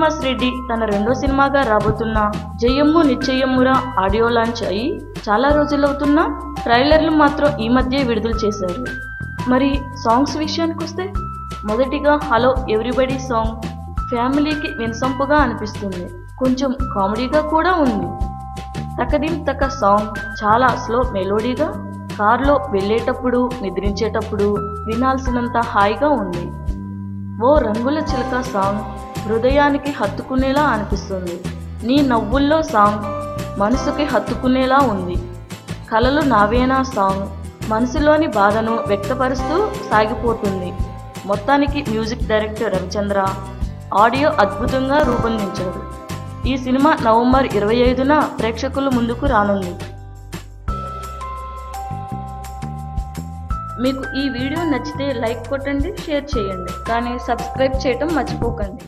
శ్రీనివాస్ రెడ్డి తన రెండో సినిమాగా రాబోతున్న జయమ్ము నిశ్చయమ్మురా ఆడియో లాంచ్ అయ్యి చాలా రోజులవుతున్నా ట్రైలర్లు మాత్రం ఈ మధ్య విడుదల చేశారు. మరి సాంగ్స్ విషయానికి వస్తే మొదటిగా హలో ఎవ్రీబడి సాంగ్ ఫ్యామిలీకి వినసొంపుగా అనిపిస్తుంది. కొంచెం కామెడీగా కూడా ఉంది. తకదిం తక సాంగ్ చాలా స్లో మెలోడీగా కార్లో వెళ్ళేటప్పుడు నిద్రించేటప్పుడు వినాల్సినంత హాయిగా ఉంది. ఓ రంగుల చిలక సాంగ్ హృదయానికి హత్తుకునేలా అనిపిస్తుంది. నీ నవ్వుల్లో సాంగ్ మనసుకి హత్తుకునేలా ఉంది. కలలు నావేనా సాంగ్ మనసులోని బాధను వ్యక్తపరుస్తూ సాగిపోతుంది. మొత్తానికి మ్యూజిక్ డైరెక్టర్ రవిచంద్ర ఆడియో అద్భుతంగా రూపొందించాడు. ఈ సినిమా నవంబర్ 25న ప్రేక్షకుల ముందుకు రానుంది. మీకు ఈ వీడియో నచ్చితే లైక్ కొట్టండి, షేర్ చేయండి, కానీ సబ్స్క్రైబ్ చేయటం మర్చిపోకండి.